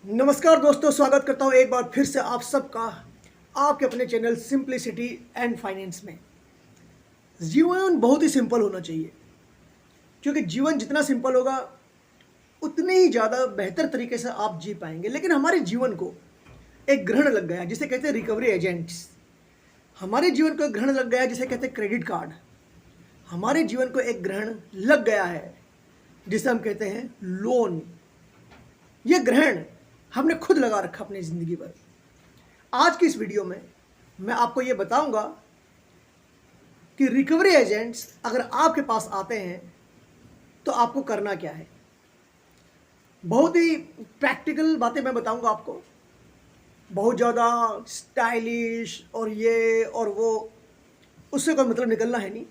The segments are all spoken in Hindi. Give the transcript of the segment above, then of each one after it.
नमस्कार दोस्तों, स्वागत करता हूँ एक बार फिर से आप सबका आपके अपने चैनल सिंप्लिसिटी एंड फाइनेंस में। जीवन बहुत ही सिंपल होना चाहिए, क्योंकि जीवन जितना सिंपल होगा उतने ही ज़्यादा बेहतर तरीके से आप जी पाएंगे। लेकिन हमारे जीवन को एक ग्रहण लग गया जिसे कहते हैं रिकवरी एजेंट्स। हमारे जीवन को एक ग्रहण लग गया जिसे कहते हैं क्रेडिट कार्ड। हमारे जीवन को एक ग्रहण लग गया है जिसे हम कहते हैं लोन। ये ग्रहण हमने खुद लगा रखा अपनी ज़िंदगी पर। आज की इस वीडियो में मैं आपको ये बताऊंगा कि रिकवरी एजेंट्स अगर आपके पास आते हैं तो आपको करना क्या है। बहुत ही प्रैक्टिकल बातें मैं बताऊंगा आपको, बहुत ज़्यादा स्टाइलिश और ये और वो, उससे कोई मतलब निकलना है नहीं।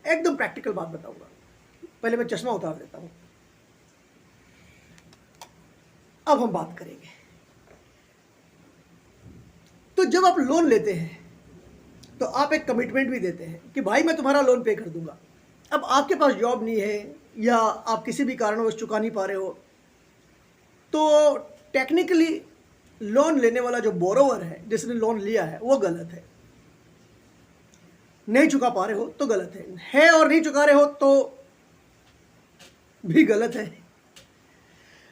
एकदम प्रैक्टिकल बात बताऊंगा। पहले मैं चश्मा उतार देता हूँ, अब हम बात करेंगे। तो जब आप लोन लेते हैं तो आप एक कमिटमेंट भी देते हैं कि भाई मैं तुम्हारा लोन पे कर दूंगा। अब आपके पास जॉब नहीं है या आप किसी भी कारणवश चुका नहीं पा रहे हो, तो टेक्निकली लोन लेने वाला जो बोरोवर है, जिसने लोन लिया है, वो गलत है। नहीं चुका पा रहे हो तो गलत है और नहीं चुका रहे हो तो भी गलत है।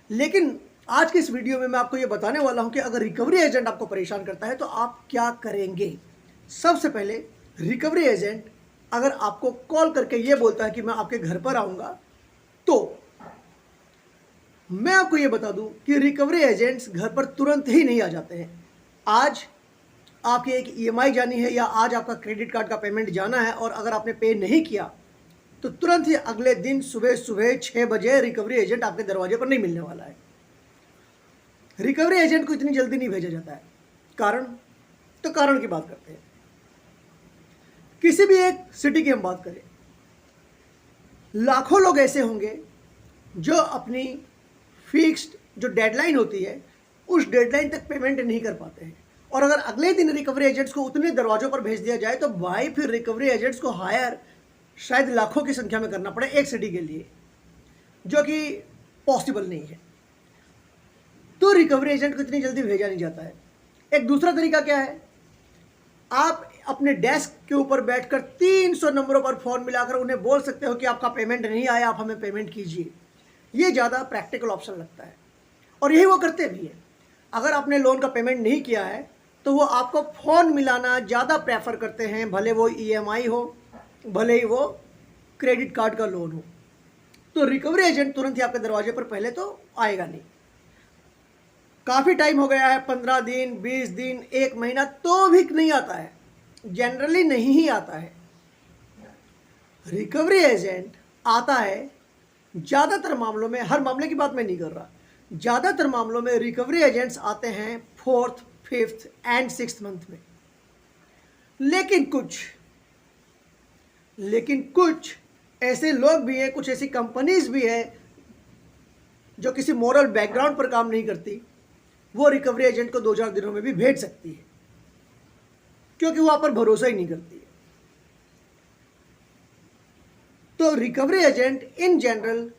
लेकिन आज के इस वीडियो में मैं आपको ये बताने वाला हूं कि अगर रिकवरी एजेंट आपको परेशान करता है तो आप क्या करेंगे। सबसे पहले, रिकवरी एजेंट अगर आपको कॉल करके ये बोलता है कि मैं आपके घर पर आऊंगा, तो मैं आपको ये बता दूं कि रिकवरी एजेंट्स घर पर तुरंत ही नहीं आ जाते हैं। आज आपकी एक ईएमआई जानी है या आज आपका क्रेडिट कार्ड का पेमेंट जाना है, और अगर आपने पे नहीं किया तो तुरंत ही अगले दिन सुबह 6 बजे रिकवरी एजेंट आपके दरवाजे पर नहीं मिलने वाला है। रिकवरी एजेंट को इतनी जल्दी नहीं भेजा जाता है। कारण की बात करते हैं। किसी भी एक सिटी की हम बात करें, लाखों लोग ऐसे होंगे जो अपनी फिक्स्ड जो डेडलाइन होती है उस डेडलाइन तक पेमेंट नहीं कर पाते हैं। और अगर अगले दिन रिकवरी एजेंट्स को उतने दरवाजों पर भेज दिया जाए तो भाई फिर रिकवरी एजेंट्स को हायर शायद लाखों की संख्या में करना पड़े एक सिटी के लिए, जो कि पॉसिबल नहीं है। तो रिकवरी एजेंट को इतनी जल्दी भेजा नहीं जाता है। एक दूसरा तरीका क्या है, आप अपने डेस्क के ऊपर बैठकर 300 नंबरों पर फोन मिलाकर उन्हें बोल सकते हो कि आपका पेमेंट नहीं आया, आप हमें पेमेंट कीजिए। ये ज़्यादा प्रैक्टिकल ऑप्शन लगता है और यही वो करते भी है। अगर आपने लोन का पेमेंट नहीं किया है तो वो आपको फ़ोन मिलाना ज़्यादा प्रेफर करते हैं, भले वो ईएमआई हो, भले ही वो क्रेडिट कार्ड का लोन हो। तो रिकवरी एजेंट तुरंत ही आपके दरवाजे पर पहले तो आएगा नहीं। काफ़ी टाइम हो गया है, 15 दिन, 20 दिन, 1 महीना, तो भी नहीं आता है। जनरली नहीं ही आता है। रिकवरी एजेंट आता है ज़्यादातर मामलों में, हर मामले की बात मैं नहीं कर रहा, ज़्यादातर मामलों में रिकवरी एजेंट्स आते हैं 4th, 5th and 6th month में। लेकिन कुछ ऐसे लोग भी हैं, कुछ ऐसी कंपनीज भी है जो किसी मॉरल बैकग्राउंड पर काम नहीं करती, वो रिकवरी एजेंट को 2-4 दिनों में भी भेज सकती है, क्योंकि वो आप पर भरोसा ही नहीं करती है। तो recovery agent in general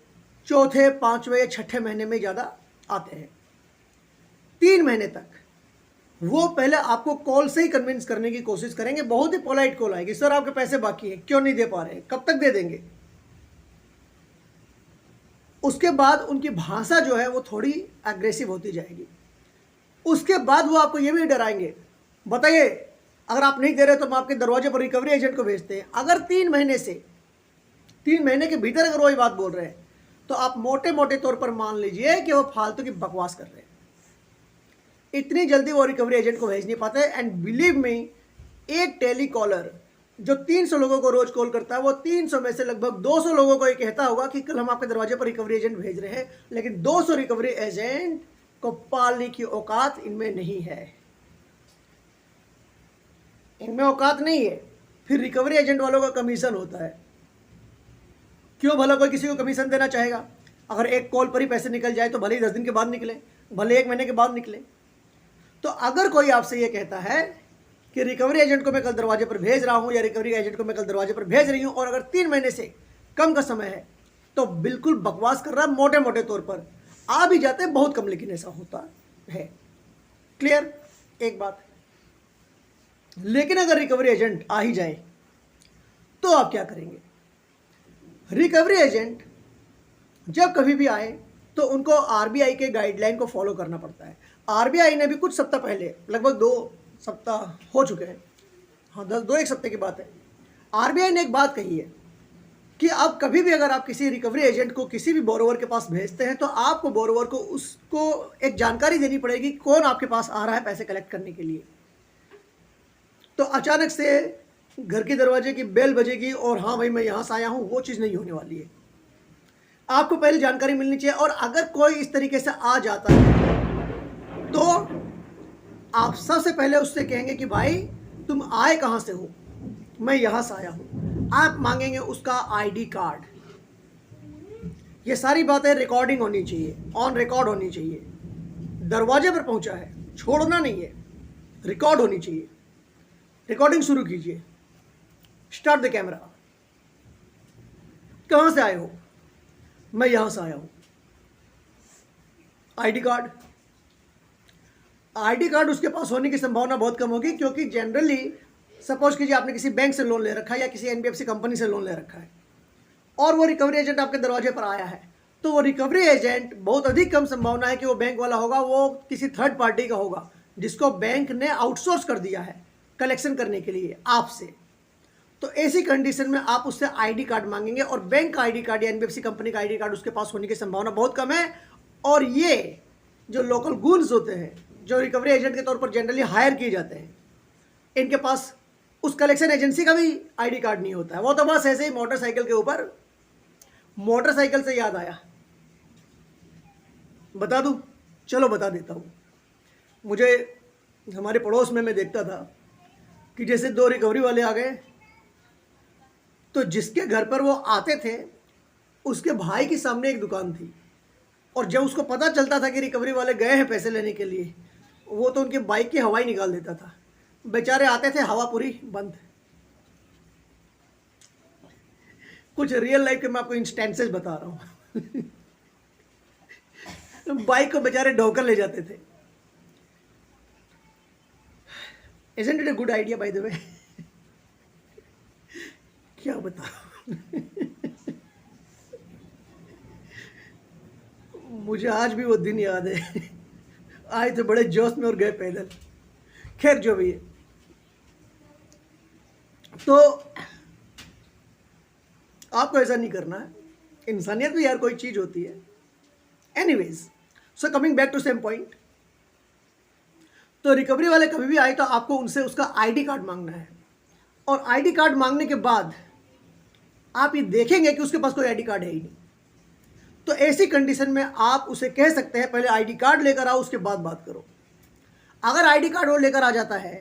4th, 5वें या 6ठे महीने में ज़्यादा आते हैं। 3 महीने तक वो पहले आपको कॉल से ही कन्विंस करने की कोशिश करेंगे। बहुत ही पोलाइट कॉल आएगी, सर आपके पैसे बाकी हैं, क्यों नहीं दे पा रहे, कब तक दे देंगे। उसके बाद उनकी भाषा जो है वो थोड़ी एग्रेसिव होती जाएगी। उसके बाद वो आपको ये भी डराएंगे, बताइए अगर आप नहीं दे रहे तो हम आपके दरवाजे पर रिकवरी एजेंट को भेजते हैं। अगर 3 महीने के भीतर अगर वो ये बात बोल रहे हैं तो आप मोटे मोटे तौर पर मान लीजिए कि वो फालतू की बकवास कर रहे हैं। इतनी जल्दी वो रिकवरी एजेंट को भेज नहीं पाते। एंड बिलीव मी, एक टेली कॉलर जो 300 लोगों को रोज कॉल करता है, वो 300 में से लगभग 200 लोगों को ये कहता होगा कि कल हम आपके दरवाजे पर रिकवरी एजेंट भेज रहे हैं, लेकिन 200 रिकवरी एजेंट को पालने की औकात इनमें नहीं है। इनमें औकात नहीं है। फिर रिकवरी एजेंट वालों का कमीशन होता है। क्यों भला कोई किसी को कमीशन देना चाहेगा? अगर एक कॉल पर ही पैसे निकल जाए तो भले ही 10 दिन के बाद निकले, भले 1 महीने के बाद निकले। तो अगर कोई आपसे ये कहता है कि रिकवरी एजेंट को मैं कल दरवाजे पर भेज रहा हूं या रिकवरी एजेंट को मैं कल दरवाजे पर भेज रही हूं, और अगर 3 महीने से कम का समय है, तो बिल्कुल बकवास कर रहा है। मोटे मोटे तौर पर आ भी जाते हैं, बहुत कम, लेकिन ऐसा होता है। क्लियर? एक बात। लेकिन अगर रिकवरी एजेंट आ ही जाए तो आप क्या करेंगे? रिकवरी एजेंट जब कभी भी आए तो उनको आरबीआई के गाइडलाइन को फॉलो करना पड़ता है। आरबीआई ने भी कुछ सप्ताह पहले, लगभग 2 सप्ताह हो चुके हैं, हाँ 1 सप्ताह की बात है, आरबीआई ने एक बात कही है कि अब कभी भी अगर आप किसी रिकवरी एजेंट को किसी भी बोरोवर के पास भेजते हैं तो आपको बोरोवर को उसको एक जानकारी देनी पड़ेगी कौन आपके पास आ रहा है पैसे कलेक्ट करने के लिए। तो अचानक से घर के दरवाजे की बेल बजेगी और हाँ भाई मैं यहाँ से आया हूँ, वो चीज़ नहीं होने वाली है। आपको पहले जानकारी मिलनी चाहिए, और अगर कोई इस तरीके से आ जाता है तो आप सबसे पहले उससे कहेंगे कि भाई तुम आए कहाँ से हो? मैं यहाँ से आया हूँ। आप मांगेंगे उसका आईडी कार्ड। ये सारी बातें रिकॉर्डिंग होनी चाहिए, ऑन रिकॉर्ड होनी चाहिए। दरवाजे पर पहुँचा है, छोड़ना नहीं है, रिकॉर्ड होनी चाहिए। रिकॉर्डिंग शुरू कीजिए। Start the camera. कहाँ से आए हो? मैं यहाँ से आया हूँ। ID card. आईडी कार्ड उसके पास होने की संभावना बहुत कम होगी, क्योंकि जनरली सपोज कीजिए आपने किसी बैंक से लोन ले रखा है या किसी एनबीएफसी कंपनी से लोन ले रखा है और वो रिकवरी एजेंट आपके दरवाजे पर आया है, तो वो रिकवरी एजेंट बहुत अधिक कम संभावना है कि वो बैंक वाला होगा, वो किसी थर्ड पार्टी का होगा जिसको बैंक ने आउटसोर्स कर दिया है कलेक्शन करने के लिए आपसे। तो ऐसी कंडीशन में आप उससे आईडी कार्ड मांगेंगे, और बैंक का आईडी कार्ड या एनबीएफसी कंपनी का आईडी कार्ड उसके पास होने की संभावना बहुत कम है। और ये जो लोकल गूंस होते हैं, जो रिकवरी एजेंट के तौर पर जनरली हायर किए जाते हैं, इनके पास उस कलेक्शन एजेंसी का भी आईडी कार्ड नहीं होता है। वो तो बस ऐसे ही मोटरसाइकिल के ऊपर, मोटरसाइकिल से याद आया, बता दूं? चलो बता देता हूँ। मुझे हमारे पड़ोस में मैं देखता था कि जैसे 2 रिकवरी वाले आ गए तो जिसके घर पर वो आते थे उसके भाई के सामने एक दुकान थी, और जब उसको पता चलता था कि रिकवरी वाले गए हैं पैसे लेने के लिए, वो तो उनके बाइक की हवा ही निकाल देता था। बेचारे आते थे, हवा पूरी बंद। कुछ रियल लाइफ के मैं आपको इंस्टेंसेस बता रहा हूँ। बाइक को बेचारे ढोकर ले जाते थे। Isn't it a good idea by the way? क्या बताऊं। मुझे आज भी वो दिन याद है। आए थे बड़े जोश में और गए पैदल। खैर जो भी है, तो आपको ऐसा नहीं करना है। इंसानियत भी यार कोई चीज होती है। Anyways, so coming back to same point, तो रिकवरी वाले कभी भी आए तो आपको उनसे उसका आईडी कार्ड मांगना है, और आईडी कार्ड मांगने के बाद आप ये देखेंगे कि उसके पास कोई आईडी कार्ड है ही नहीं। तो ऐसी कंडीशन में आप उसे कह सकते हैं पहले आईडी कार्ड लेकर आओ, उसके बाद बात करो। अगर आईडी कार्ड वो लेकर आ जाता है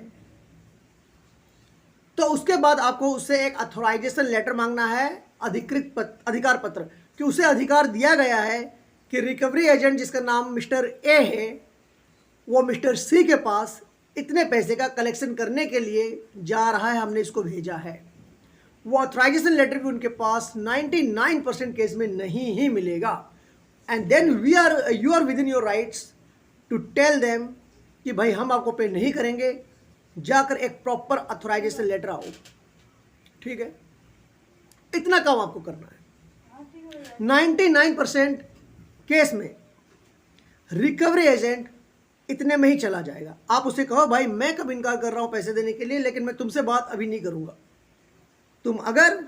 तो उसके बाद आपको उससे एक अथॉराइजेशन लेटर मांगना है, अधिकार पत्र, कि उसे अधिकार दिया गया है कि रिकवरी एजेंट जिसका नाम मिस्टर ए है, वो मिस्टर सी के पास इतने पैसे का कलेक्शन करने के लिए जा रहा है, हमने इसको भेजा है। वो ऑथराइजेशन लेटर भी उनके पास 99% केस में नहीं ही मिलेगा। And then you are within your rights to tell them कि भाई हम आपको पे नहीं करेंगे, जाकर एक प्रॉपर ऑथराइजेशन लेटर आओ। ठीक है, इतना काम आपको करना है। 99% केस में रिकवरी एजेंट इतने में ही चला जाएगा। आप उसे कहो भाई मैं कब इनकार कर रहा हूं पैसे देने के लिए, लेकिन मैं तुमसे बात अभी नहीं करूंगा। तुम अगर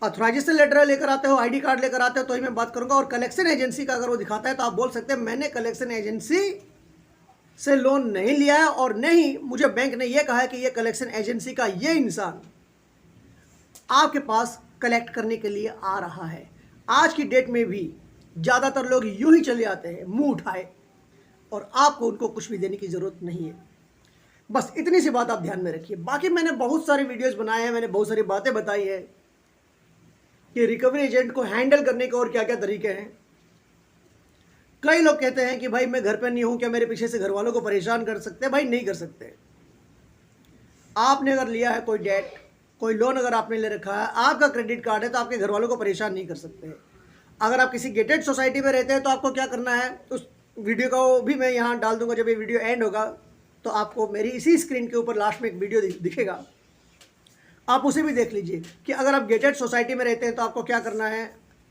ऑथराइजेशन लेटर लेकर आते हो, आईडी कार्ड लेकर आते हो, तो ही मैं बात करूंगा। और कलेक्शन एजेंसी का अगर वो दिखाता है तो आप बोल सकते हैं मैंने कलेक्शन एजेंसी से लोन नहीं लिया है, और नहीं मुझे बैंक ने यह कहा है कि ये कलेक्शन एजेंसी का ये इंसान आपके पास कलेक्ट करने के लिए आ रहा है। आज की डेट में भी ज़्यादातर लोग यूं ही चले आते हैं मुंह उठाए, और आपको उनको कुछ भी देने की ज़रूरत नहीं है। बस इतनी सी बात आप ध्यान में रखिए। बाकी मैंने बहुत सारे वीडियोस बनाए हैं, मैंने बहुत सारी बातें बताई हैं कि रिकवरी एजेंट को हैंडल करने के और क्या क्या तरीके हैं। कई लोग कहते हैं कि भाई मैं घर पर नहीं हूं, क्या मेरे पीछे से घर वालों को परेशान कर सकते हैं? भाई नहीं कर सकते। आपने अगर लिया है कोई डेट, कोई लोन अगर आपने ले रखा है, आपका क्रेडिट कार्ड है, तो आपके घर वालों को परेशान नहीं कर सकते। अगर आप किसी गेटेड सोसाइटी में रहते हैं तो आपको क्या करना है, उस वीडियो को भी मैं यहाँ डाल दूंगा। जब ये वीडियो एंड होगा तो आपको मेरी इसी स्क्रीन के ऊपर लास्ट में एक वीडियो दिखेगा, आप उसे भी देख लीजिए कि अगर आप गेटेड सोसाइटी में रहते हैं तो आपको क्या करना है,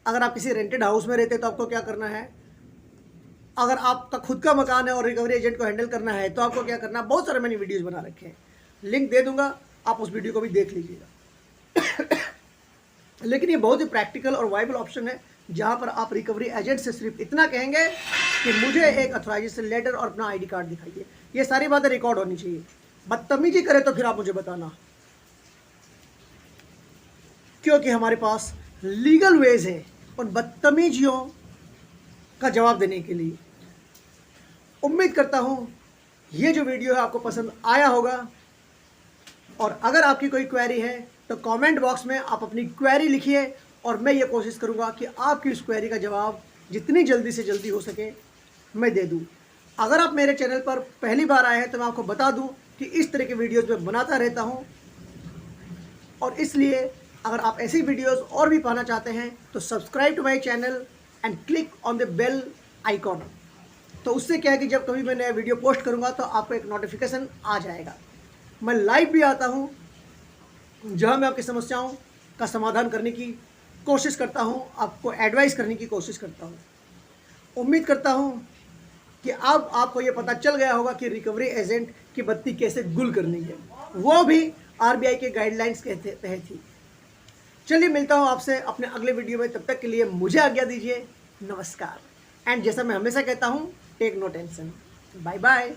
अगर आप किसी रेंटेड हाउस में रहते हैं तो आपको क्या करना है, अगर आपका खुद का मकान है और रिकवरी एजेंट को हैंडल करना है तो आपको क्या करना है। बहुत सारे मैंने वीडियोज़ बना रखे हैं, लिंक दे दूंगा, आप उस वीडियो को भी देख लीजिएगा। लेकिन ये बहुत ही प्रैक्टिकल और वाइबल ऑप्शन है, जहाँ पर आप रिकवरी एजेंट से सिर्फ इतना कहेंगे कि मुझे एक अथॉराइजेशन लेटर और अपना आईडी कार्ड दिखाइए। ये सारी बातें रिकॉर्ड होनी चाहिए। बदतमीजी करे तो फिर आप मुझे बताना, क्योंकि हमारे पास लीगल वेज है उन बदतमीजियों का जवाब देने के लिए। उम्मीद करता हूँ ये जो वीडियो है आपको पसंद आया होगा, और अगर आपकी कोई क्वेरी है तो कमेंट बॉक्स में आप अपनी क्वेरी लिखिए और मैं ये कोशिश करूँगा कि आपकी उस क्वेरी का जवाब जितनी जल्दी से जल्दी हो सके मैं दे दूँ। अगर आप मेरे चैनल पर पहली बार आए हैं तो मैं आपको बता दूँ कि इस तरह के वीडियोज़ मैं बनाता रहता हूँ, और इसलिए अगर आप ऐसी वीडियोज़ और भी पाना चाहते हैं तो subscribe to my channel and click on the bell icon. तो उससे क्या है कि जब कभी मैं नया वीडियो पोस्ट करूँगा तो आपको एक नोटिफिकेशन आ जाएगा। मैं लाइव भी आता हूँ, जहाँ मैं आपकी समस्याओं का समाधान करने की कोशिश करता हूँ, आपको एडवाइस करने की कोशिश करता हूँ। उम्मीद करता हूँ कि अब आपको ये पता चल गया होगा कि रिकवरी एजेंट की बत्ती कैसे गुल करनी है, वो भी आरबीआई के गाइडलाइंस के तहत ही। चलिए मिलता हूँ आपसे अपने अगले वीडियो में, तब तक के लिए मुझे आज्ञा दीजिए। नमस्कार। एंड जैसा मैं हमेशा कहता हूँ, take no tension. Bye bye.